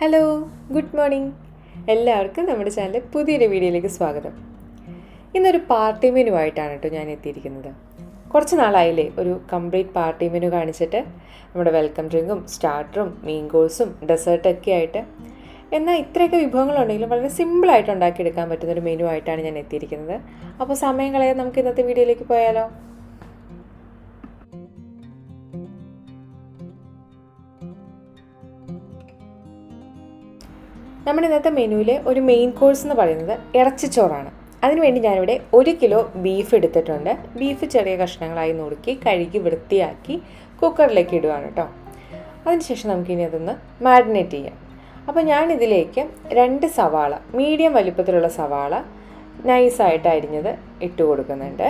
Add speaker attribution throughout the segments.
Speaker 1: Hello, good morning. എല്ലാവർക്കും നമ്മുടെ ചാനലിലെ പുതിയൊരു വീഡിയോയിലേക്ക് സ്വാഗതം. ഇന്നൊരു പാർട്ടി മെനു ആയിട്ടാണ് കേട്ടോ ഞാൻ എത്തിയിരിക്കുന്നത്. കുറച്ച് നാളായില്ലേ ഒരു കംപ്ലീറ്റ് പാർട്ടി മെനു കാണിച്ചിട്ട്, നമ്മുടെ വെൽക്കം ഡ്രിങ്കും സ്റ്റാർട്ടറും മെയിൻ കോഴ്സും ഡെസേർട്ടൊക്കെ ആയിട്ട്. എന്നാൽ ഇത്രയൊക്കെ വിഭവങ്ങളുണ്ടെങ്കിലും വളരെ സിമ്പിളായിട്ട് ഉണ്ടാക്കിയെടുക്കാൻ പറ്റുന്നൊരു മെനു ആയിട്ടാണ് ഞാൻ എത്തിയിരിക്കുന്നത്. അപ്പോൾ സമയം കളയാൻ നമുക്ക് ഇന്നത്തെ വീഡിയോയിലേക്ക് പോയാലോ? നമ്മുടെ ഇന്നത്തെ മെനുവിലെ ഒരു മെയിൻ കോഴ്സ് എന്ന് പറയുന്നത് ഇറച്ചിച്ചോറാണ്. അതിനുവേണ്ടി ഞാനിവിടെ 1 കിലോ ബീഫ് എടുത്തിട്ടുണ്ട്. ബീഫ് ചെറിയ കഷ്ണങ്ങളായി നുറുക്കി കഴുകി വൃത്തിയാക്കി കുക്കറിലേക്ക് ഇടുകയാണ് കേട്ടോ. അതിനുശേഷം നമുക്കിനി അതൊന്ന് മാരിനേറ്റ് ചെയ്യാം. അപ്പോൾ ഞാനിതിലേക്ക് 2 സവാള, മീഡിയം വലിപ്പത്തിലുള്ള സവാള നൈസായിട്ട് അരിഞ്ഞത് ഇട്ട് കൊടുക്കുന്നുണ്ട്.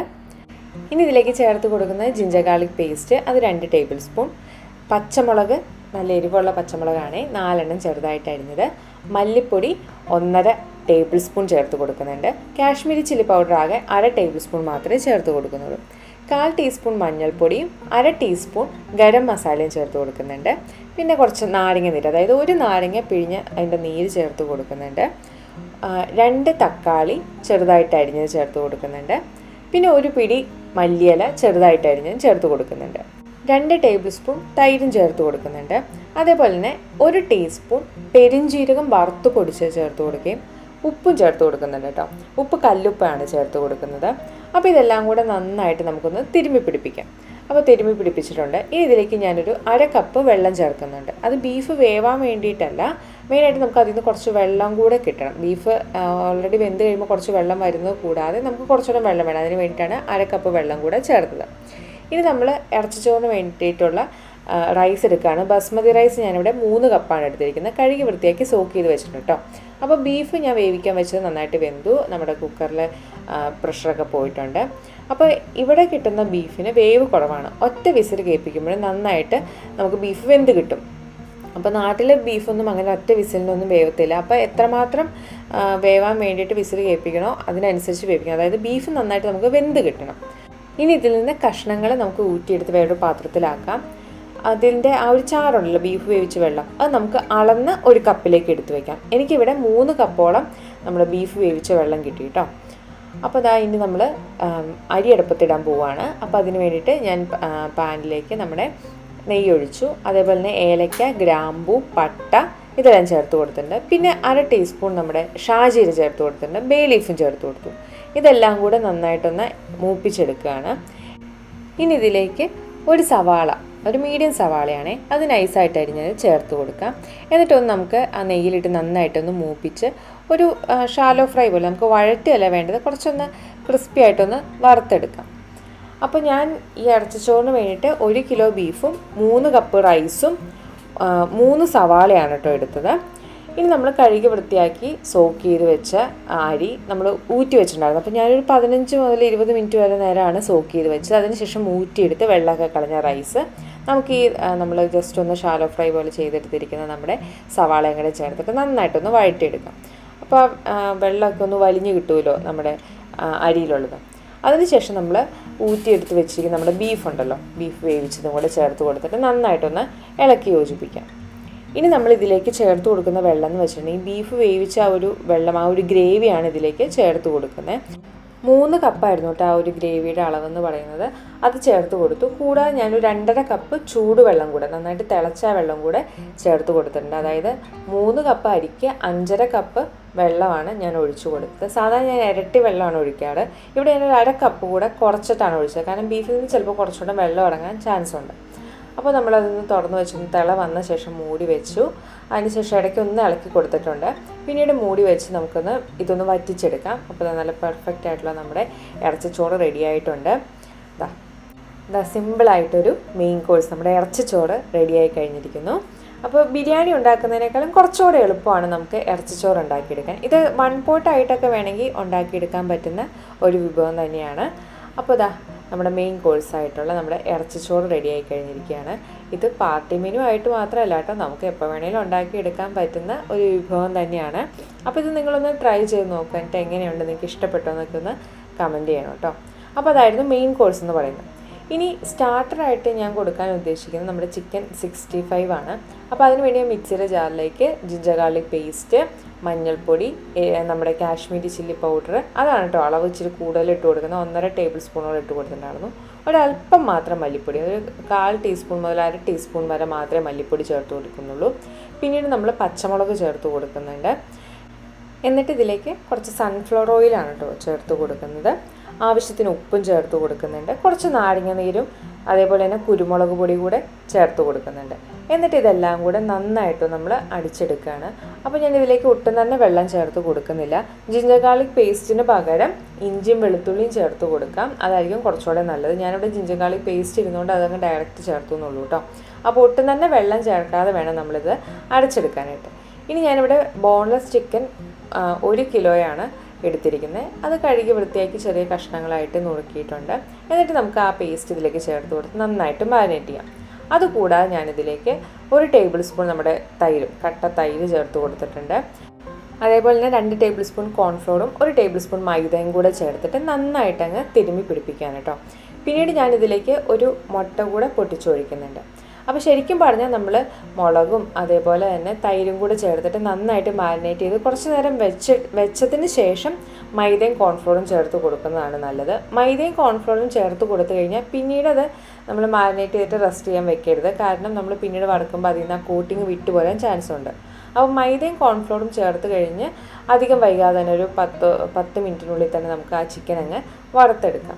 Speaker 1: ഇനി ഇതിലേക്ക് ചേർത്ത് കൊടുക്കുന്നത് ജിഞ്ചർ ഗാർലിക് പേസ്റ്റ്, അത് 2 ടേബിൾ സ്പൂൺ. പച്ചമുളക്, നല്ല എരിവുള്ള പച്ചമുളകാണ്, 4 എണ്ണം ചെറുതായിട്ട് അരിഞ്ഞത്. മല്ലിപ്പൊടി 1.5 ടേബിൾ സ്പൂൺ ചേർത്ത് കൊടുക്കുന്നുണ്ട്. കാശ്മീരി ചില്ലി പൗഡർ ആകെ 1/2 ടേബിൾ സ്പൂൺ മാത്രമേ ചേർത്ത് കൊടുക്കുന്നുള്ളൂ. 1/4 ടീസ്പൂൺ മഞ്ഞൾപ്പൊടിയും 1/2 ടീസ്പൂൺ ഗരം മസാലയും ചേർത്ത് കൊടുക്കുന്നുണ്ട്. പിന്നെ കുറച്ച് നാരങ്ങ നീര്, അതായത് 1 നാരങ്ങ പിഴിഞ്ഞ് അതിൻ്റെ നീര് ചേർത്ത് കൊടുക്കുന്നുണ്ട്. 2 തക്കാളി ചെറുതായിട്ട് അരിഞ്ഞത് ചേർത്ത് കൊടുക്കുന്നുണ്ട്. പിന്നെ 1 പിടി മല്ലിയില ചെറുതായിട്ട് അരിഞ്ഞത് ചേർത്ത് കൊടുക്കുന്നുണ്ട്. 2 ടേബിൾ സ്പൂൺ തൈരും ചേർത്ത് കൊടുക്കുന്നുണ്ട്. അതേപോലെ തന്നെ 1 ടീസ്പൂൺ പെരിഞ്ജീരകം വറുത്ത് പൊടിച്ച് ചേർത്ത് കൊടുക്കുകയും ഉപ്പും ചേർത്ത് കൊടുക്കുന്നുണ്ട് കേട്ടോ. ഉപ്പ് കല്ലുപ്പാണ് ചേർത്ത് കൊടുക്കുന്നത്. അപ്പോൾ ഇതെല്ലാം കൂടെ നന്നായിട്ട് നമുക്കൊന്ന് തിരുമ്മി പിടിപ്പിക്കാം. അപ്പോൾ തിരുമ്മി പിടിപ്പിച്ചിട്ടുണ്ട്. ഇനി ഇതിലേക്ക് ഞാനൊരു 1/2 കപ്പ് വെള്ളം ചേർക്കുന്നുണ്ട്. അത് ബീഫ് വേവാൻ വേണ്ടിയിട്ടല്ല, മെയിനായിട്ട് നമുക്ക് അതിൽ നിന്ന് കുറച്ച് വെള്ളം കൂടെ കിട്ടണം. ബീഫ് ഓൾറെഡി വെന്ത് കഴിയുമ്പോൾ കുറച്ച് വെള്ളം വരുന്നത് കൂടാതെ നമുക്ക് കുറച്ചുകൂടെ വെള്ളം വേണം. അതിന് വേണ്ടിയിട്ടാണ് 1/2 കപ്പ് വെള്ളം കൂടെ ചേർത്തത്. ഇനി നമ്മൾ ഇറച്ചിച്ചോറിന് വേണ്ടിയിട്ടുള്ള റൈസ് എടുക്കുകയാണ്. ബസ്മതി റൈസ് ഞാനിവിടെ 3 കപ്പാണ് എടുത്തിരിക്കുന്നത്. കഴുകി വൃത്തിയാക്കി സോക്ക് ചെയ്ത് വെച്ചിട്ടുണ്ട് കേട്ടോ. അപ്പോൾ ബീഫ് ഞാൻ വേവിക്കാൻ വെച്ചത് നന്നായിട്ട് വെന്തു. നമ്മുടെ കുക്കറിൽ പ്രഷറൊക്കെ പോയിട്ടുണ്ട്. അപ്പോൾ ഇവിടെ കിട്ടുന്ന ബീഫിന് വേവ് കുറവാണ്. ഒറ്റ വിസിൽ കേൾപ്പിക്കുമ്പോൾ നന്നായിട്ട് നമുക്ക് ബീഫ് വെന്ത് കിട്ടും. അപ്പോൾ നാട്ടിലെ ബീഫൊന്നും അങ്ങനെ ഒറ്റ വിസിലിനൊന്നും വേവത്തില്ല. അപ്പോൾ എത്രമാത്രം വേവാൻ വേണ്ടിയിട്ട് വിസിൽ കേൾപ്പിക്കണോ അതിനനുസരിച്ച് വേവിക്കണം. അതായത് ബീഫ് നന്നായിട്ട് നമുക്ക് വെന്ത് കിട്ടണം. ഇനി ഇതിൽ നിന്ന് കഷ്ണങ്ങൾ നമുക്ക് ഊറ്റിയെടുത്ത് വേറൊരു പാത്രത്തിലാക്കാം. അതിൻ്റെ ആ ഒരു ചാറുണ്ടല്ലോ, ബീഫ് വേവിച്ച വെള്ളം, അത് നമുക്ക് അളന്ന് 1 കപ്പിലേക്ക് എടുത്ത് വയ്ക്കാം. എനിക്കിവിടെ 3 കപ്പോളം നമ്മൾ ബീഫ് വേവിച്ച വെള്ളം കിട്ടി കേട്ടോ. അപ്പോൾ അതാ ഇനി നമ്മൾ അരി അടുപ്പത്തിടാൻ പോവുകയാണ്. അപ്പോൾ അതിന് വേണ്ടിയിട്ട് ഞാൻ പാനിലേക്ക് നമ്മുടെ നെയ്യ് ഒഴിച്ചു. അതേപോലെ തന്നെ ഏലക്ക, ഗ്രാമ്പൂ, പട്ട ഇതെല്ലാം ചേർത്ത് കൊടുത്തിട്ടുണ്ട്. പിന്നെ 1/2 ടീസ്പൂൺ നമ്മുടെ ഷാജീര ചേർത്ത് കൊടുത്തിട്ടുണ്ട്. ബേ ലീഫും ചേർത്ത് കൊടുത്തു. ഇതെല്ലാം കൂടെ നന്നായിട്ടൊന്ന് മൂപ്പിച്ചെടുക്കുകയാണ്. ഇനി ഇതിലേക്ക് 1 സവാള, ഒരു മീഡിയം സവാളയാണേ, അത് നൈസായിട്ട് അരിഞ്ഞത് ചേർത്ത് കൊടുക്കാം. എന്നിട്ടൊന്ന് നമുക്ക് ആ നെയ്യിലിട്ട് നന്നായിട്ടൊന്ന് മൂപ്പിച്ച് ഒരു ഷാലോ ഫ്രൈ പോലെ, നമുക്ക് വഴറ്റിയല്ല വേണ്ടത്, കുറച്ചൊന്ന് ക്രിസ്പി ആയിട്ടൊന്ന് വറുത്തെടുക്കാം. അപ്പോൾ ഞാൻ ഈ ഇറച്ചിച്ചോറിന് വേണ്ടിയിട്ട് 1 കിലോ ബീഫും 3 കപ്പ് റൈസും 3 സവാളയാണ് കേട്ടോ എടുത്തത്. ഇനി നമ്മൾ കഴുകി വൃത്തിയാക്കി സോക്ക് ചെയ്ത് വെച്ച അരി നമ്മൾ ഊറ്റി വെച്ചിട്ടുണ്ടായിരുന്നു. അപ്പോൾ ഞാനൊരു 15 മുതൽ 20 മിനിറ്റ് വരെ നേരമാണ് സോക്ക് ചെയ്ത് വെച്ചത്. അതിനുശേഷം ഊറ്റിയെടുത്ത് വെള്ളമൊക്കെ കളഞ്ഞ റൈസ് നമുക്ക് ഈ നമ്മൾ ജസ്റ്റ് ഒന്ന് ഷാലോ ഫ്രൈ പോലെ ചെയ്തെടുത്തിരിക്കുന്ന നമ്മുടെ സവാളയും കൂടെ ചേർത്തിട്ട് നന്നായിട്ടൊന്ന് വഴറ്റിയെടുക്കാം. അപ്പോൾ വെള്ളമൊക്കെ ഒന്ന് വലിഞ്ഞ് കിട്ടുമല്ലോ നമ്മുടെ അരിയിലുള്ളത്. അതിനുശേഷം നമ്മൾ ഊറ്റിയെടുത്ത് വെച്ചിരിക്കുന്ന നമ്മുടെ ബീഫ് ഉണ്ടല്ലോ, ബീഫ് വേവിച്ചതും കൂടെ ചേർത്ത് കൊടുത്തിട്ട് നന്നായിട്ടൊന്ന് ഇളക്കി യോജിപ്പിക്കാം. ഇനി നമ്മൾ ഇതിലേക്ക് ചേർത്ത് കൊടുക്കുന്ന വെള്ളം എന്ന് വെച്ചിട്ടുണ്ടെങ്കിൽ ബീഫ് വേവിച്ച ആ ഒരു വെള്ളം, ആ ഒരു ഗ്രേവിയാണ് ഇതിലേക്ക് ചേർത്ത് കൊടുക്കുന്നത്. 3 കപ്പായിരുന്നു കേട്ടോ ആ ഒരു ഗ്രേവിയുടെ അളവെന്ന് പറയുന്നത്. അത് ചേർത്ത് കൊടുത്തു. കൂടാതെ ഞാനൊരു 2.5 കപ്പ് ചൂടുവെള്ളം കൂടെ, നന്നായിട്ട് തിളച്ച വെള്ളം കൂടെ ചേർത്ത് കൊടുത്തിട്ടുണ്ട്. അതായത് 3 കപ്പ് അരിക്ക് 5.5 കപ്പ് വെള്ളമാണ് ഞാൻ ഒഴിച്ചു കൊടുത്തത്. സാധാരണ ഞാൻ ഇരട്ടി വെള്ളമാണ് ഒഴിക്കാറ്. ഇവിടെ ഞാനൊരു 1/2 കപ്പ് കൂടെ കുറച്ചിട്ടാണ് ഒഴിച്ചത്. കാരണം ബീഫിൽ നിന്ന് ചിലപ്പോൾ കുറച്ചുകൂടെ വെള്ളം ഇറങ്ങാൻ ചാൻസ് ഉണ്ട്. അപ്പോൾ നമ്മളതൊന്ന് തുറന്ന് വെച്ചൊന്ന് തിള വന്ന ശേഷം മൂടി വെച്ചു. അതിനുശേഷം ഇടയ്ക്ക് ഒന്ന് ഇളക്കി കൊടുത്തിട്ടുണ്ട്. പിന്നീട് മൂടി വെച്ച് നമുക്കൊന്ന് ഇതൊന്ന് വറ്റിച്ചെടുക്കാം. അപ്പോൾ നല്ല പെർഫെക്റ്റ് ആയിട്ടുള്ള നമ്മുടെ ഇറച്ചിച്ചോറ് റെഡി ആയിട്ടുണ്ട്. ഇതാ സിമ്പിളായിട്ടൊരു മെയിൻ കോഴ്സ് നമ്മുടെ ഇറച്ചിച്ചോറ് റെഡിയായി കഴിഞ്ഞിരിക്കുന്നു. അപ്പോൾ ബിരിയാണി ഉണ്ടാക്കുന്നതിനേക്കാളും കുറച്ചുകൂടെ എളുപ്പമാണ് നമുക്ക് ഇറച്ചിച്ചോറ് ഉണ്ടാക്കിയെടുക്കാൻ. ഇത് 1 പോട്ടായിട്ടൊക്കെ വേണമെങ്കിൽ ഉണ്ടാക്കിയെടുക്കാൻ പറ്റുന്ന ഒരു വിഭവം തന്നെയാണ്. അപ്പോൾ നമ്മുടെ മെയിൻ കോഴ്സായിട്ടുള്ള നമ്മുടെ ഇറച്ചിച്ചോറ് റെഡിയായി കഴിഞ്ഞിരിക്കുകയാണ്. ഇത് പാർട്ടി മെനു ആയിട്ട് മാത്രമല്ല കേട്ടോ, നമുക്ക് എപ്പോൾ വേണമെങ്കിലും ഉണ്ടാക്കിയെടുക്കാൻ പറ്റുന്ന ഒരു വിഭവം തന്നെയാണ്. അപ്പോൾ ഇത് നിങ്ങളൊന്ന് ട്രൈ ചെയ്ത് നോക്കുക. എന്നിട്ട് എങ്ങനെയുണ്ട്, നിങ്ങൾക്ക് ഇഷ്ടപ്പെട്ടോ എന്നൊക്കെ ഒന്ന് കമൻറ്റ് ചെയ്യണം കേട്ടോ. അപ്പോൾ അതായിരുന്നു മെയിൻ കോഴ്സ് എന്ന് പറയുന്നത്. ഇനി സ്റ്റാർട്ടറായിട്ട് ഞാൻ കൊടുക്കാൻ ഉദ്ദേശിക്കുന്നത് നമ്മുടെ ചിക്കൻ 65 ആണ്. അപ്പോൾ അതിനുവേണ്ടി ഞാൻ മിക്സിയുടെ ജാറിലേക്ക് ജിഞ്ചർ ഗാർലിക് പേസ്റ്റ്, മഞ്ഞൾപ്പൊടി, നമ്മുടെ കാശ്മീരി ചില്ലി പൗഡർ, അതാണ് കേട്ടോ അളവ് ഇച്ചിരി കൂടുതൽ ഇട്ട് കൊടുക്കുന്നത്. 1.5 ടേബിൾ സ്പൂണോളം ഇട്ട് കൊടുത്തിട്ടുണ്ടായിരുന്നു. ഒരല്പം മാത്രം മല്ലിപ്പൊടി, ഒരു 1/4 ടീസ്പൂൺ മുതൽ 1/2 ടീസ്പൂൺ വരെ മാത്രമേ മല്ലിപ്പൊടി ചേർത്ത് കൊടുക്കുന്നുള്ളൂ. പിന്നീട് നമ്മൾ പച്ചമുളക് ചേർത്ത് കൊടുക്കുന്നുണ്ട്. എന്നിട്ട് ഇതിലേക്ക് കുറച്ച് സൺഫ്ലവർ ഓയിലാണ് കേട്ടോ ചേർത്ത് കൊടുക്കുന്നത്. ആവശ്യത്തിന് ഉപ്പും ചേർത്ത് കൊടുക്കുന്നുണ്ട്. കുറച്ച് നാരങ്ങ നീരും അതേപോലെ തന്നെ കുരുമുളക് പൊടി കൂടെ ചേർത്ത് കൊടുക്കുന്നുണ്ട്. എന്നിട്ട് ഇതെല്ലാം കൂടെ നന്നായിട്ട് നമ്മൾ അടിച്ചെടുക്കുകയാണ്. അപ്പോൾ ഞാൻ ഇതിലേക്ക് ഒട്ടും തന്നെ വെള്ളം ചേർത്ത് കൊടുക്കുന്നില്ല. ജിഞ്ചർ ഗാർലിക് പേസ്റ്റിന് പകരം ഇഞ്ചിയും വെളുത്തുള്ളിയും ചേർത്ത് കൊടുക്കാം, അതായിരിക്കും കുറച്ചുകൂടെ നല്ലത്. ഞാനിവിടെ ജിഞ്ചർ ഗാർലിക് പേസ്റ്റ് ഇരുന്നുകൊണ്ട് അതങ്ങ് ഡയറക്റ്റ് ചേർത്തു എന്നുള്ളൂ കേട്ടോ. അപ്പോൾ ഒട്ടും തന്നെ വെള്ളം ചേർക്കാതെ വേണം നമ്മളിത് അടച്ചെടുക്കാനായിട്ട്. ഇനി ഞാനിവിടെ ബോൺലെസ് ചിക്കൻ 1 കിലോയാണ് എടുത്തിരിക്കുന്നത്. അത് കഴുകി വൃത്തിയാക്കി ചെറിയ കഷ്ണങ്ങളായിട്ട് നുറുക്കിയിട്ടുണ്ട്. എന്നിട്ട് നമുക്ക് ആ പേസ്റ്റ് ഇതിലേക്ക് ചേർത്ത് കൊടുത്ത് നന്നായിട്ട് മാരിനേറ്റ് ചെയ്യാം. അതുകൂടാതെ ഞാനിതിലേക്ക് 1 ടേബിൾ സ്പൂൺ നമ്മുടെ തൈരും, കട്ട തൈര് ചേർത്ത് കൊടുത്തിട്ടുണ്ട്. അതേപോലെ തന്നെ 2 ടേബിൾ സ്പൂൺ കോൺഫ്ലോറും 1 ടേബിൾ സ്പൂൺ മൈദയും കൂടെ ചേർത്തിട്ട് നന്നായിട്ട് അങ്ങ് തിരുമ്മി പിടിപ്പിക്കാൻ കേട്ടോ. പിന്നീട് ഞാനിതിലേക്ക് ഒരു മുട്ട കൂടെ പൊട്ടിച്ചൊഴിക്കുന്നുണ്ട്. അപ്പോൾ ശരിക്കും പറഞ്ഞാൽ നമ്മൾ മുളകും അതേപോലെ തന്നെ തൈരും കൂടെ ചേർത്തിട്ട് നന്നായിട്ട് മാരിനേറ്റ് ചെയ്ത് കുറച്ച് നേരം വെച്ചതിന് ശേഷം മൈദയും കോൺഫ്ലോറും ചേർത്ത് കൊടുക്കുന്നതാണ് നല്ലത്. മൈദയും കോൺഫ്ലോറും ചേർത്ത് കൊടുത്തു കഴിഞ്ഞാൽ പിന്നീട് അത് നമ്മൾ മാരിനേറ്റ് ചെയ്തിട്ട് റെസ്റ്റ് ചെയ്യാൻ വെക്കരുത്. കാരണം നമ്മൾ പിന്നീട് വറുക്കുമ്പോൾ അതിൽ നിന്ന് ആ കോട്ടിങ് വിട്ടുപോരാൻ ചാൻസ് ഉണ്ട്. അപ്പോൾ മൈദയും കോൺഫ്ലോറും ചേർത്ത് കഴിഞ്ഞ് അധികം വൈകാതെ തന്നെ ഒരു 10 മിനിറ്റിനുള്ളിൽ തന്നെ നമുക്ക് ആ ചിക്കൻ അങ്ങ് വറുത്തെടുക്കാം.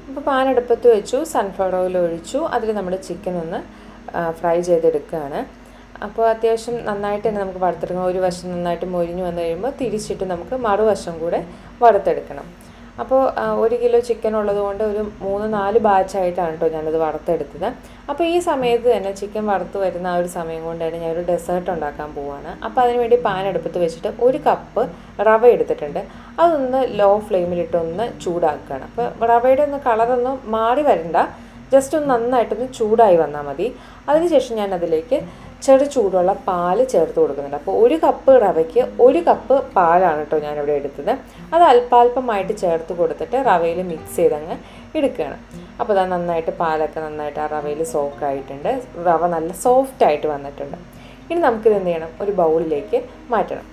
Speaker 1: അപ്പോൾ പാൻ അടുപ്പത്ത് വെച്ചു, സൺഫ്ലവർ ഓയിൽ ഒഴിച്ചു, അതിൽ നമ്മൾ ചിക്കൻ ഒന്ന് ഫ്രൈ ചെയ്തെടുക്കുകയാണ്. അപ്പോൾ അത്യാവശ്യം നന്നായിട്ട് തന്നെ നമുക്ക് വറുത്തെടുക്കണം. ഒരു വശം നന്നായിട്ട് മൊരിഞ്ഞ് വന്നു കഴിയുമ്പോൾ തിരിച്ചിട്ട് നമുക്ക് മറുവശം കൂടെ വറുത്തെടുക്കണം. അപ്പോൾ 1 കിലോ ചിക്കൻ ഉള്ളതുകൊണ്ട് ഒരു 3-4 ബാച്ചായിട്ടാണ് കേട്ടോ ഞാനത് വറുത്തെടുത്തത്. അപ്പോൾ ഈ സമയത്ത് തന്നെ ചിക്കൻ വറുത്ത് വരുന്ന ആ ഒരു സമയം കൊണ്ട് തന്നെ ഞാനൊരു ഡെസേർട്ട് ഉണ്ടാക്കാൻ പോവുകയാണ്. അപ്പോൾ അതിനുവേണ്ടി പാൻ അടുപ്പത്ത് വെച്ചിട്ട് 1 കപ്പ് റവ എടുത്തിട്ടുണ്ട്. അതൊന്ന് ലോ ഫ്ലെയിമിലിട്ടൊന്ന് ചൂടാക്കുകയാണ്. അപ്പോൾ റവയുടെ ഒന്ന് കളറൊന്നും മാറി വരണ്ട, ജസ്റ്റ് ഒന്ന് നന്നായിട്ടൊന്ന് ചൂടായി വന്നാൽ മതി. അതിനുശേഷം ഞാൻ അതിലേക്ക് ചെറു ചൂടുള്ള പാല് ചേർത്ത് കൊടുക്കുന്നുണ്ട്. അപ്പോൾ 1 കപ്പ് റവയ്ക്ക് 1 കപ്പ് പാലാണ് കേട്ടോ ഞാനിവിടെ എടുത്തത്. അത് അല്പാൽപമായിട്ട് ചേർത്ത് കൊടുത്തിട്ട് റവയിൽ മിക്സ് ചെയ്തങ്ങ് എടുക്കുകയാണ്. അപ്പോൾ അത് നന്നായിട്ട് പാലൊക്കെ നന്നായിട്ട് ആ റവയിൽ സോക്കായിട്ടുണ്ട്. റവ നല്ല സോഫ്റ്റായിട്ട് വന്നിട്ടുണ്ട്. ഇനി നമുക്കിത് എന്ത് ചെയ്യണം, ഒരു ബൗളിലേക്ക് മാറ്റണം.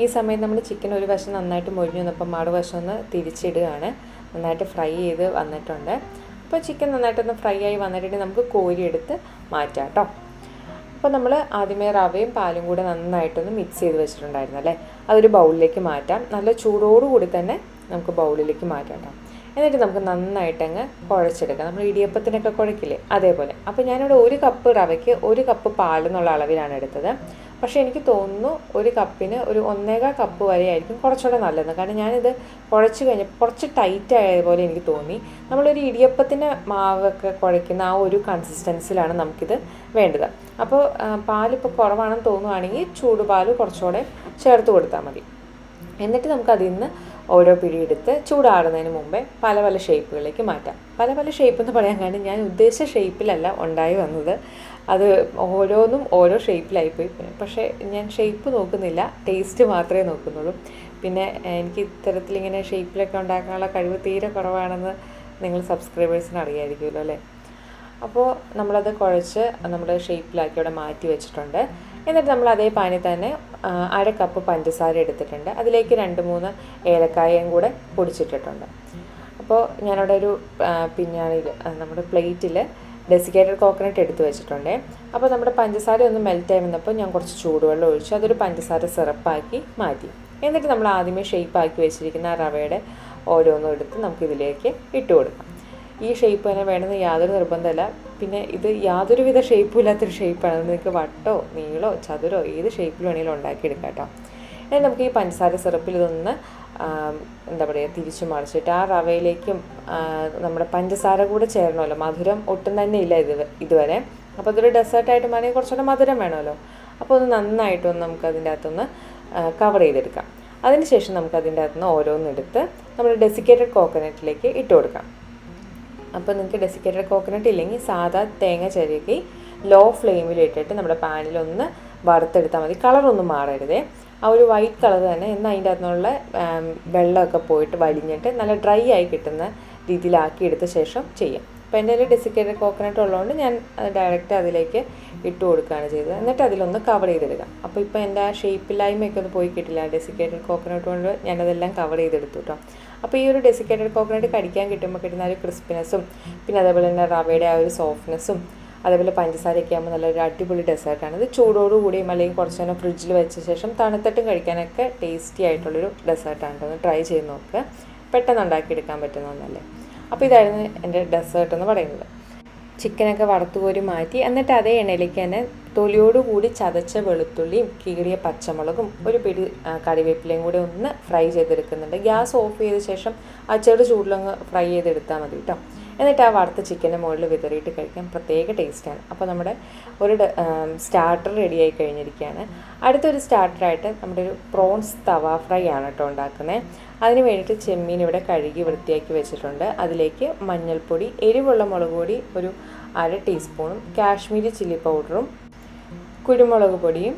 Speaker 1: ഈ സമയത്ത് നമ്മൾ ചിക്കൻ ഒരു വശം നന്നായിട്ട് മൊരിഞ്ഞു വന്നപ്പോൾ മറുവശം ഒന്ന് തിരിച്ചിടുകയാണ്. നന്നായിട്ട് ഫ്രൈ ചെയ്ത് വന്നിട്ടുണ്ട്. അപ്പോൾ ചിക്കൻ നന്നായിട്ടൊന്ന് ഫ്രൈ ആയി വന്നിട്ടുണ്ടെങ്കിൽ നമുക്ക് കോരിയെടുത്ത് മാറ്റാം കേട്ടോ. അപ്പോൾ നമ്മൾ ആദ്യമേ റവയും പാലും കൂടെ നന്നായിട്ടൊന്ന് മിക്സ് ചെയ്ത് വെച്ചിട്ടുണ്ടായിരുന്നു അല്ലേ, അതൊരു ബൗളിലേക്ക് മാറ്റാം. നല്ല ചൂടോടുകൂടി തന്നെ നമുക്ക് ബൗളിലേക്ക് മാറ്റാം കേട്ടോ. എന്നിട്ട് നമുക്ക് നന്നായിട്ടങ്ങ് കുഴച്ചെടുക്കാം. നമ്മൾ ഇടിയപ്പത്തിനൊക്കെ കുഴക്കില്ലേ, അതേപോലെ. അപ്പോൾ ഞാനിവിടെ 1 കപ്പ് റവയ്ക്ക് 1 കപ്പ് പാലെന്നുള്ള അളവിലാണ് എടുത്തത്. പക്ഷേ എനിക്ക് തോന്നുന്നു 1 കപ്പിന് ഒരു 1.25 കപ്പ് വരെ ആയിരിക്കും കുറച്ചുകൂടെ നല്ലത്. കാരണം ഞാനിത് കുഴച്ച് കഴിഞ്ഞപ്പോൾ കുറച്ച് ടൈറ്റ് ആയതുപോലെ എനിക്ക് തോന്നി. നമ്മളൊരു ഇടിയപ്പത്തിൻ്റെ മാവൊക്കെ കുഴയ്ക്കുന്ന ആ ഒരു കൺസിസ്റ്റൻസിലാണ് നമുക്കിത് വേണ്ടത്. അപ്പോൾ പാലിപ്പോൾ കുറവാണെന്ന് തോന്നുവാണെങ്കിൽ ചൂടുപാൽ കുറച്ചുകൂടെ ചേർത്ത് കൊടുത്താൽ മതി. എന്നിട്ട് നമുക്ക് അതിൽ നിന്ന് ഓരോ പിടിയെടുത്ത് ചൂടാറുന്നതിന് മുമ്പേ പല പല ഷേപ്പുകളിലേക്ക് മാറ്റാം. പല പല ഷേപ്പ് എന്ന് പറയാൻ കാരണം ഞാൻ ഉദ്ദേശിച്ച ഷേപ്പിലല്ല ഉണ്ടായി വന്നത്, അത് ഓരോന്നും ഓരോ ഷേപ്പിലായിപ്പോയി. പക്ഷേ ഞാൻ ഷേപ്പ് നോക്കുന്നില്ല, ടേസ്റ്റ് മാത്രമേ നോക്കുന്നുള്ളൂ. പിന്നെ എനിക്ക് ഇത്തരത്തിലിങ്ങനെ ഷേപ്പിലൊക്കെ ഉണ്ടാക്കാനുള്ള കഴിവ് തീരെ കുറവാണെന്ന് നിങ്ങൾ സബ്സ്ക്രൈബേഴ്സിന് അറിയാമായിരിക്കുമല്ലോ അല്ലേ. അപ്പോൾ നമ്മളത് കുഴച്ച് നമ്മുടെ ഷേപ്പിലാക്കി അവിടെ മാറ്റി വെച്ചിട്ടുണ്ട്. എന്നിട്ട് നമ്മൾ അതേ പാനിൽ തന്നെ 1/2 കപ്പ് പഞ്ചസാര എടുത്തിട്ടുണ്ട്. അതിലേക്ക് 2-3 ഏലക്കായയും കൂടെ പൊടിച്ചിട്ടിട്ടുണ്ട്. അപ്പോൾ ഞാനവിടെ ഒരു പിഞ്ഞാണിയിൽ നമ്മുടെ പ്ലേറ്റിൽ ഡെസിക്കേറ്റഡ് കോക്കനട്ട് എടുത്ത് വെച്ചിട്ടുണ്ട്. അപ്പോൾ നമ്മുടെ പഞ്ചസാര ഒന്ന് മെൽറ്റായി വന്നപ്പോൾ ഞാൻ കുറച്ച് ചൂടുവെള്ളം ഒഴിച്ച് അതൊരു പഞ്ചസാര സിറപ്പാക്കി മാറ്റി. എന്നിട്ട് നമ്മൾ ആദ്യമേ ഷേപ്പാക്കി വെച്ചിരിക്കുന്ന ആ റവയുടെ ഓരോന്നും എടുത്ത് നമുക്കിതിലേക്ക് ഇട്ട് കൊടുക്കാം. ഈ ഷേപ്പ് തന്നെ വേണമെന്ന് യാതൊരു നിർബന്ധമല്ല. പിന്നെ ഇത് യാതൊരുവിധ ഷേപ്പും ഇല്ലാത്തൊരു ഷേപ്പാണ്. നിങ്ങൾക്ക് വട്ടോ നീളോ ചതുരോ ഏത് ഷേപ്പിൽ വേണമെങ്കിലും ഉണ്ടാക്കിയെടുക്കാം കേട്ടോ. എന്നിട്ട് നമുക്ക് ഈ പഞ്ചസാര സിറപ്പിൽ ഇതൊന്ന് എന്താ പറയുക തിരിച്ചു മറിച്ചിട്ട് ആ റവയിലേക്കും നമ്മുടെ പഞ്ചസാര കൂടെ ചേരണമല്ലോ. മധുരം ഒട്ടും തന്നെ ഇല്ല ഇതുവരെ. അപ്പോൾ അതൊരു ഡെസേർട്ടായിട്ട് വേണമെങ്കിൽ കുറച്ചുകൂടെ മധുരം വേണമല്ലോ. അപ്പോൾ ഒന്ന് നന്നായിട്ടൊന്ന് നമുക്കതിൻ്റെ അകത്തൊന്ന് കവർ ചെയ്തെടുക്കാം. അതിനുശേഷം നമുക്കതിൻ്റെ അകത്തുനിന്ന് ഓരോന്നെടുത്ത് നമ്മൾ ഡെസിക്കേറ്റഡ് കോക്കനട്ടിലേക്ക് ഇട്ട് കൊടുക്കാം. അപ്പോൾ നിങ്ങൾക്ക് ഡെസിക്കേറ്റഡ് കോക്കനട്ട് ഇല്ലെങ്കിൽ സാധാ തേങ്ങ ചിരകി ലോ ഫ്ലെയിമിലിട്ടിട്ട് നമ്മുടെ പാനിലൊന്ന് വറുത്തെടുത്താൽ മതി. കളറൊന്നും മാറരുതേ, ആ ഒരു വൈറ്റ് കളർ തന്നെ. എന്നാൽ അതിൻ്റെ അകത്തുനിന്നുള്ള വെള്ളമൊക്കെ പോയിട്ട് വലിഞ്ഞിട്ട് നല്ല ഡ്രൈ ആയി കിട്ടുന്ന രീതിയിലാക്കി എടുത്ത ശേഷം ചെയ്യാം. അപ്പോൾ എൻ്റെ കയ്യിൽ ഡെസിക്കേറ്റഡ് കോക്കനട്ട് ഉള്ളതുകൊണ്ട് ഞാൻ ഡയറക്റ്റ് അതിലേക്ക് ഇട്ട് കൊടുക്കുകയാണ് ചെയ്തത്. എന്നിട്ട് അതിലൊന്ന് കവർ ചെയ്തെടുക്കുക. അപ്പോൾ ഇപ്പോൾ എൻ്റെ ആ ഷേപ്പില്ലായ്മയൊക്കെ ഒന്ന് പോയി കിട്ടില്ല. ഡെസിക്കേറ്റഡ് കോക്കനട്ട് കൊണ്ട് ഞാനതെല്ലാം കവർ ചെയ്തെടുത്തു കേട്ടോ. അപ്പോൾ ഈ ഒരു ഡെസിക്കേറ്റഡ് കോക്കനട്ട് കടിക്കാൻ കിട്ടുമ്പോൾ കിട്ടുന്ന ഒരു ക്രിസ്പിനെസ്സും പിന്നെ അതേപോലെ തന്നെ റവയുടെ ആ ഒരു സോഫ്റ്റ്നെസ്സും അതേപോലെ പഞ്ചസാരയൊക്കെ ആകുമ്പോൾ നല്ലൊരു അടിപൊളി ഡെസേർട്ടാണ്. ഇത് ചൂടോടുകൂടിയും അല്ലെങ്കിൽ കുറച്ച് നേരം ഫ്രിഡ്ജിൽ വെച്ച ശേഷം തണുത്തിട്ടും കഴിക്കാനൊക്കെ ടേസ്റ്റി ആയിട്ടുള്ളൊരു ഡെസേർട്ടാണ്. ഒന്ന് ട്രൈ ചെയ്ത് നോക്കുക. പെട്ടെന്ന് ഉണ്ടാക്കിയെടുക്കാൻ പറ്റുന്ന ഒന്നല്ലേ. അപ്പോൾ ഇതായിരുന്നു എൻ്റെ ഡെസേർട്ട് എന്ന് പറയുന്നത്. ചിക്കനൊക്കെ വറുത്തുകോരി മാറ്റി എന്നിട്ട് അതേ എണ്ണയിലേക്ക് തന്നെ തൊലിയോടുകൂടി ചതച്ച വെളുത്തുള്ളിയും കീറിയ പച്ചമുളകും ഒരു പിടി കറിവേപ്പിലയും കൂടി ഒന്ന് ഫ്രൈ ചെയ്തെടുക്കുന്നുണ്ട്. ഗ്യാസ് ഓഫ് ചെയ്ത ശേഷം ആ ചെറു ചൂടിലങ്ങ് ഫ്രൈ ചെയ്തെടുത്താൽ മതി കേട്ടോ. എന്നിട്ട് ആ വറുത്ത ചിക്കൻ്റെ മുകളിൽ വിതറിയിട്ട് കഴിക്കാൻ പ്രത്യേക ടേസ്റ്റാണ്. അപ്പോൾ നമ്മുടെ ഒരു സ്റ്റാർട്ടർ റെഡിയായി കഴിഞ്ഞിരിക്കുകയാണ്. അടുത്തൊരു സ്റ്റാർട്ടറായിട്ട് നമ്മുടെ ഒരു പ്രോൺസ് തവ ഫ്രൈ ആണ് കേട്ടോ ഉണ്ടാക്കുന്നത്. അതിന് വേണ്ടിയിട്ട് ചെമ്മീൻ ഇവിടെ കഴുകി വൃത്തിയാക്കി വെച്ചിട്ടുണ്ട്. അതിലേക്ക് മഞ്ഞൾപ്പൊടി, എരിവുള്ള മുളക് പൊടി ഒരു 1/2 ടീസ്പൂണും കാശ്മീരി ചില്ലി പൗഡറും കുരുമുളക് പൊടിയും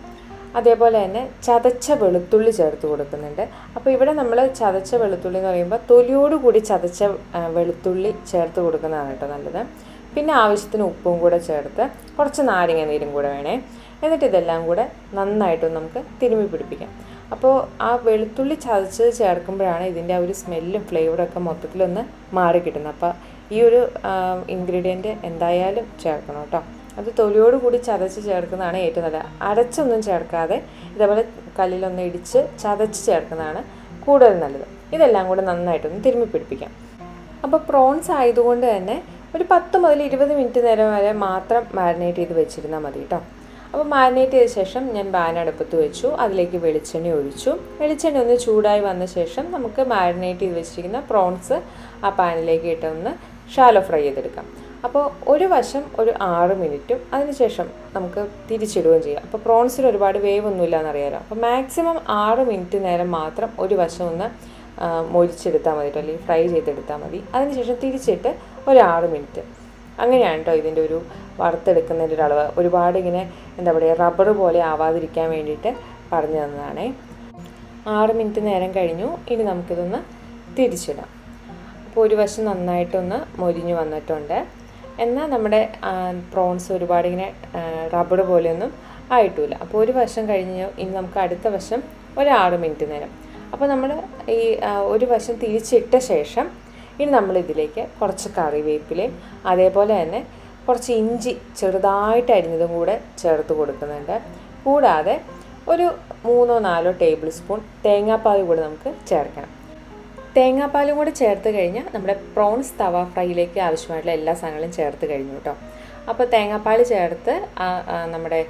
Speaker 1: അതേപോലെ തന്നെ ചതച്ച വെളുത്തുള്ളി ചേർത്ത് കൊടുക്കുന്നുണ്ട്. അപ്പോൾ ഇവിടെ നമ്മൾ ചതച്ച വെളുത്തുള്ളി എന്ന് പറയുമ്പോൾ തൊലിയോടുകൂടി ചതച്ച വെളുത്തുള്ളി ചേർത്ത് കൊടുക്കുന്നതാണ് കേട്ടോ നല്ലത്. പിന്നെ ആവശ്യത്തിന് ഉപ്പും കൂടെ ചേർത്ത് കുറച്ച് നാരങ്ങ നീരും കൂടെ വേണേ. എന്നിട്ട് ഇതെല്ലാം കൂടെ നന്നായിട്ടൊന്ന് നമുക്ക് തിരുമ്മി പിടിപ്പിക്കാം. അപ്പോൾ ആ വെളുത്തുള്ളി ചതച്ചത് ചേർക്കുമ്പോഴാണ് ഇതിൻ്റെ ആ ഒരു സ്മെല്ലും ഫ്ലേവറൊക്കെ മൊത്തത്തിലൊന്ന് മാറി കിട്ടുന്നത്. അപ്പോൾ ഈ ഒരു ഇൻഗ്രീഡിയൻറ്റ് എന്തായാലും ചേർക്കണം കേട്ടോ. അത് തൊലിയോടുകൂടി ചതച്ച് ചേർക്കുന്നതാണ് ഏറ്റവും നല്ലത്. അരച്ചൊന്നും ചേർക്കാതെ ഇതേപോലെ കല്ലിലൊന്ന് ഇടിച്ച് ചതച്ച് ചേർക്കുന്നതാണ് കൂടുതൽ നല്ലത്. ഇതെല്ലാം കൂടെ നന്നായിട്ടൊന്ന് തിരുമ്മി പിടിപ്പിക്കാം. അപ്പോൾ പ്രോൺസ് ആയതുകൊണ്ട് തന്നെ ഒരു 10 മുതൽ 20 മിനിറ്റ് നേരം വരെ മാത്രം മാരിനേറ്റ് ചെയ്ത് വെച്ചിരുന്നാൽ മതി കേട്ടോ. അപ്പോൾ മാരിനേറ്റ് ചെയ്ത ശേഷം ഞാൻ പാൻ അടുപ്പത്ത് വെച്ചു. അതിലേക്ക് വെളിച്ചെണ്ണ ഒഴിച്ചു. വെളിച്ചെണ്ണ ഒന്ന് ചൂടായി വന്ന ശേഷം നമുക്ക് മാരിനേറ്റ് ചെയ്ത് വെച്ചിരിക്കുന്ന പ്രോൺസ് ആ പാനിലേക്ക് ഇട്ടൊന്ന് ഷാലോ ഫ്രൈ ചെയ്തെടുക്കാം. അപ്പോൾ ഒരു വശം ഒരു 6 മിനിറ്റും അതിനുശേഷം നമുക്ക് തിരിച്ചിടുകയും ചെയ്യാം. അപ്പോൾ പ്രോൺസിന് ഒരുപാട് വേവൊന്നുമില്ല എന്നറിയാലോ. അപ്പോൾ മാക്സിമം 6 മിനിറ്റ് നേരം മാത്രം ഒരു വശം ഒന്ന് മൊരിച്ചെടുത്താൽ മതി കേട്ടോ, അല്ലെങ്കിൽ ഫ്രൈ ചെയ്തെടുത്താൽ മതി. അതിനുശേഷം തിരിച്ചിട്ട് ഒരു 6 മിനിറ്റ്. അങ്ങനെയാണ് കേട്ടോ ഇതിൻ്റെ ഒരു വറുത്തെടുക്കുന്നതിൻ്റെ ഒരു അളവ്. ഒരുപാട് ഇങ്ങനെ എന്താ പറയുക റബ്ബർ പോലെ ആവാതിരിക്കാൻ വേണ്ടിയിട്ട് പറഞ്ഞു തന്നതാണേ. 6 മിനിറ്റ് നേരം കഴിഞ്ഞു. ഇനി നമുക്കിതൊന്ന് തിരിച്ചിടാം. അപ്പോൾ ഒരു വശം നന്നായിട്ടൊന്ന് മൊരിഞ്ഞ് വന്നിട്ടുണ്ട്. എന്നാൽ നമ്മുടെ പ്രോൺസ് ഒരുപാട് ഇങ്ങനെ റബ്ബർ പോലെയൊന്നും ആയിട്ടില്ല. അപ്പോൾ ഒരു വശം കഴിഞ്ഞ് ഇനി നമുക്ക് അടുത്ത വശം ഒരു 6 മിനിറ്റ് നേരം. അപ്പോൾ നമ്മൾ ഈ ഒരു വശം തിരിച്ചിട്ട ശേഷം ഇനി നമ്മളിതിലേക്ക് കുറച്ച് കറിവേപ്പിലയും അതേപോലെ തന്നെ കുറച്ച് ഇഞ്ചി ചെറുതായിട്ട് അരിഞ്ഞതും കൂടെ ചേർത്ത് കൊടുക്കുന്നുണ്ട്. കൂടാതെ ഒരു 3-4 ടേബിൾ സ്പൂൺ തേങ്ങാപ്പാൽ കൂടെ നമുക്ക് ചേർക്കണം. തേങ്ങാപ്പാലും കൂടെ ചേർത്ത് കഴിഞ്ഞാൽ നമ്മുടെ പ്രോൺസ് തവ ഫ്രൈയിലേക്ക് ആവശ്യമായിട്ടുള്ള എല്ലാ സാധനങ്ങളും ചേർത്ത് കഴിഞ്ഞു കേട്ടോ. അപ്പോൾ തേങ്ങാപ്പാൽ ചേർത്ത് നമ്മുടെ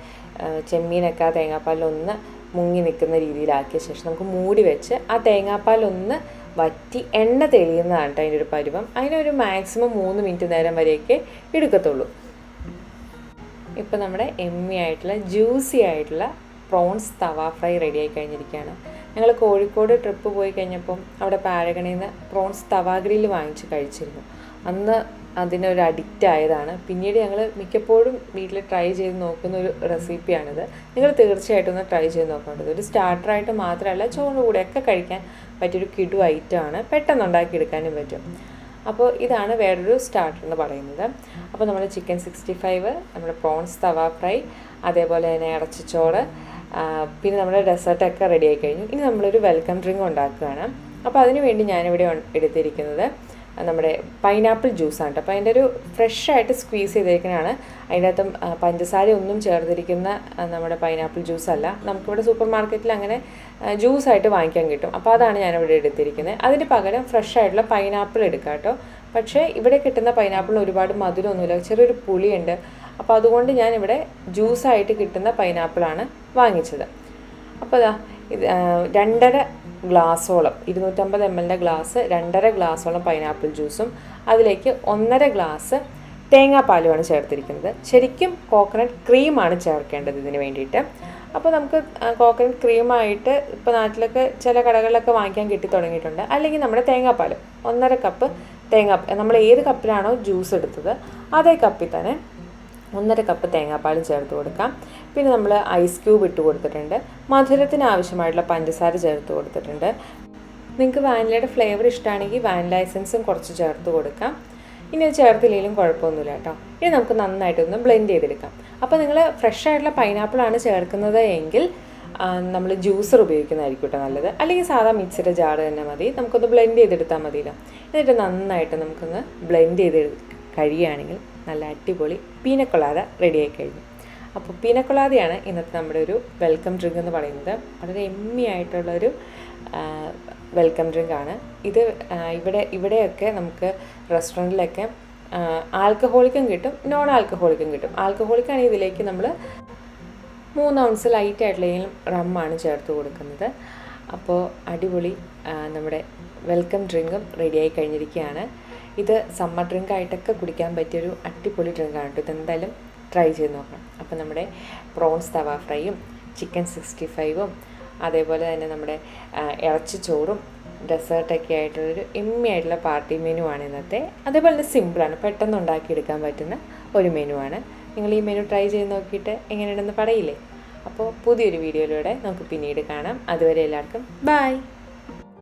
Speaker 1: ചെമ്മീനൊക്കെ ആ തേങ്ങാപ്പാലൊന്ന് മുങ്ങി നിൽക്കുന്ന രീതിയിലാക്കിയ ശേഷം നമുക്ക് മൂടി വെച്ച് ആ തേങ്ങാപ്പാലൊന്ന് വറ്റി എണ്ണ തെളിയുന്നതാണ് കേട്ടോ അതിൻ്റെ ഒരു പരുവം. അതിനൊരു മാക്സിമം 3 മിനിറ്റ് നേരം വരെയൊക്കെ എടുക്കത്തുള്ളൂ. ഇപ്പോൾ നമ്മുടെ എമ്മി ആയിട്ടുള്ള ജ്യൂസി ആയിട്ടുള്ള പ്രോൺസ് തവ ഫ്രൈ റെഡിയായി കഴിഞ്ഞിരിക്കുകയാണ്. ഞങ്ങൾ കോഴിക്കോട് ട്രിപ്പ് പോയി കഴിഞ്ഞപ്പം അവിടെ പാരഗണിയിൽ നിന്ന് പ്രോൺസ് തവ ഗ്രില്ല് വാങ്ങിച്ച് കഴിച്ചിരുന്നു. അന്ന് അതിനൊരു അഡിക്റ്റ് ആയതാണ്. പിന്നീട് ഞങ്ങൾ മിക്കപ്പോഴും വീട്ടിൽ ട്രൈ ചെയ്ത് നോക്കുന്ന ഒരു റെസിപ്പിയാണിത്. നിങ്ങൾ തീർച്ചയായിട്ടും ഒന്ന് ട്രൈ ചെയ്ത് നോക്കേണ്ടത്. ഒരു സ്റ്റാർട്ടറായിട്ട് മാത്രമല്ല ചോറിൻ്റെ കൂടെയൊക്കെ കഴിക്കാൻ പറ്റിയൊരു കിടു ഐറ്റമാണ്. പെട്ടെന്ന് ഉണ്ടാക്കിയെടുക്കാനും പറ്റും. അപ്പോൾ ഇതാണ് വേറൊരു സ്റ്റാർട്ടർ എന്ന് പറയുന്നത്. അപ്പോൾ നമ്മൾ ചിക്കൻ 65, നമ്മുടെ പ്രോൺസ് തവ ഫ്രൈ, അതേപോലെ തന്നെ ഇറച്ചിച്ചോറ്, പിന്നെ നമ്മുടെ ഡെസേർട്ടൊക്കെ റെഡി ആയി കഴിഞ്ഞു. ഇനി നമ്മളൊരു വെൽക്കം ഡ്രിങ്ക് ഉണ്ടാക്കുകയാണ്. അപ്പോൾ അതിന് വേണ്ടി ഞാനിവിടെ എടുത്തിരിക്കുന്നത് നമ്മുടെ പൈനാപ്പിൾ ജ്യൂസാണ് കേട്ടോ. അപ്പോൾ അതിൻ്റെ ഒരു ഫ്രഷായിട്ട് സ്ക്വീസ് ചെയ്തിരിക്കുന്നതാണ്. അതിൻ്റെ അകത്തും പഞ്ചസാര ഒന്നും ചേർത്തിരിക്കുന്ന നമ്മുടെ പൈനാപ്പിൾ ജ്യൂസല്ല. നമുക്കിവിടെ സൂപ്പർ മാർക്കറ്റിൽ അങ്ങനെ ജ്യൂസായിട്ട് വാങ്ങിക്കാൻ കിട്ടും. അപ്പോൾ അതാണ് ഞാനിവിടെ എടുത്തിരിക്കുന്നത്. അതിന് പകരം ഫ്രഷായിട്ടുള്ള പൈനാപ്പിൾ എടുക്കാം കേട്ടോ. പക്ഷേ ഇവിടെ കിട്ടുന്ന പൈനാപ്പിളിന് ഒരുപാട് മധുരമൊന്നുമില്ല, ചെറിയൊരു പുളിയുണ്ട്. അപ്പോൾ അതുകൊണ്ട് ഞാനിവിടെ ജ്യൂസായിട്ട് കിട്ടുന്ന പൈനാപ്പിളാണ് വാങ്ങിച്ചത്. അപ്പോൾ അതാ ഇത് 2.5 ഗ്ലാസോളം 250 ml ഗ്ലാസ് 2.5 ഗ്ലാസോളം പൈനാപ്പിൾ ജ്യൂസും അതിലേക്ക് 1.5 ഗ്ലാസ് തേങ്ങാപ്പാലുമാണ് ചേർത്തിരിക്കുന്നത്. ശരിക്കും കോക്കനട്ട് ക്രീമാണ് ചേർക്കേണ്ടത് ഇതിന് വേണ്ടിയിട്ട്. അപ്പോൾ നമുക്ക് കോക്കനട്ട് ക്രീമായിട്ട് ഇപ്പോൾ നാട്ടിലൊക്കെ ചില കടകളിലൊക്കെ വാങ്ങിക്കാൻ കിട്ടി തുടങ്ങിയിട്ടുണ്ട്. അല്ലെങ്കിൽ നമ്മുടെ തേങ്ങാപ്പാൽ 1.5 കപ്പ് നമ്മൾ ഏത് കപ്പിലാണോ ജ്യൂസ് എടുത്തത് അതേ കപ്പിൽ തന്നെ 1.5 കപ്പ് തേങ്ങാപ്പാലും ചേർത്ത് കൊടുക്കാം. പിന്നെ നമ്മൾ ഐസ് ക്യൂബ് ഇട്ട് കൊടുത്തിട്ടുണ്ട്. മധുരത്തിന് ആവശ്യമായിട്ടുള്ള പഞ്ചസാര ചേർത്ത് കൊടുത്തിട്ടുണ്ട്. നിങ്ങൾക്ക് വാനിലയുടെ ഫ്ലേവർ ഇഷ്ടമാണെങ്കിൽ വാനില എസൻസും കുറച്ച് ചേർത്ത് കൊടുക്കാം. ഇനി അത് ചേർത്തില്ലെങ്കിലും കുഴപ്പമൊന്നുമില്ല കേട്ടോ. ഇനി നമുക്ക് നന്നായിട്ടൊന്ന് ബ്ലെൻഡ് ചെയ്തെടുക്കാം. അപ്പോൾ നിങ്ങൾ ഫ്രഷ് ആയിട്ടുള്ള പൈനാപ്പിളാണ് ചേർക്കുന്നത് എങ്കിൽ നമ്മൾ ജ്യൂസർ ഉപയോഗിക്കുന്നതായിരിക്കും കേട്ടോ നല്ലത്. അല്ലെങ്കിൽ സാധാ മിക്സിയുടെ ജാർ തന്നെ മതി. നമുക്കൊന്ന് ബ്ലെൻഡ് ചെയ്തെടുത്താൽ മതിയല്ലോ. എന്നിട്ട് നന്നായിട്ട് നമുക്കൊന്ന് ബ്ലെൻഡ് ചെയ്ത് കഴിയുകയാണെങ്കിൽ നല്ല അടിപൊളി പീന കൊളാദ റെഡിയായി കഴിഞ്ഞു. അപ്പോൾ പീന കൊളാദയാണ് ഇന്നത്തെ നമ്മുടെ ഒരു വെൽക്കം ഡ്രിങ്ക് എന്ന് പറയുന്നത്. വളരെ എമ്മി ആയിട്ടുള്ളൊരു വെൽക്കം ഡ്രിങ്കാണ് ഇത്. ഇവിടെയൊക്കെ നമുക്ക് റെസ്റ്റോറൻറ്റിലൊക്കെ ആൽക്കഹോളിക്കും കിട്ടും, നോൺ ആൽക്കഹോളിക്കും കിട്ടും. ആൽക്കഹോളിക്കാണെങ്കിൽ ഇതിലേക്ക് നമ്മൾ 3 ounce ലൈറ്റായിട്ടുള്ള റമ്മാണ് ചേർത്ത് കൊടുക്കുന്നത്. അപ്പോൾ അടിപൊളി നമ്മുടെ വെൽക്കം ഡ്രിങ്കും റെഡിയായി കഴിഞ്ഞിരിക്കുകയാണ്. ഇത് സമ്മർ ഡ്രിങ്കായിട്ടൊക്കെ കുടിക്കാൻ പറ്റിയൊരു അടിപൊളി ഡ്രിങ്കാണ് കേട്ടോ. ഇതെന്തായാലും ട്രൈ ചെയ്ത് നോക്കണം. അപ്പോൾ നമ്മുടെ പ്രോൺസ് തവ ഫ്രൈയും ചിക്കൻ 65ഉം അതേപോലെ തന്നെ നമ്മുടെ ഇറച്ചിച്ചോറും ഡെസേർട്ടൊക്കെ ആയിട്ടുള്ളൊരു എമ്മി ആയിട്ടുള്ള പാർട്ടി മെനു ആണ് ഇന്നത്തെ. അതേപോലെ തന്നെ സിമ്പിളാണ്, പെട്ടെന്ന് ഉണ്ടാക്കിയെടുക്കാൻ പറ്റുന്ന ഒരു മെനു ആണ്. നിങ്ങൾ ഈ മെനു ട്രൈ ചെയ്ത് നോക്കിയിട്ട് എങ്ങനെയുണ്ടെന്ന് പറയില്ലേ. അപ്പോൾ പുതിയൊരു വീഡിയോയിലൂടെ നമുക്ക് പിന്നീട് കാണാം. അതുവരെ എല്ലാവർക്കും ബൈ.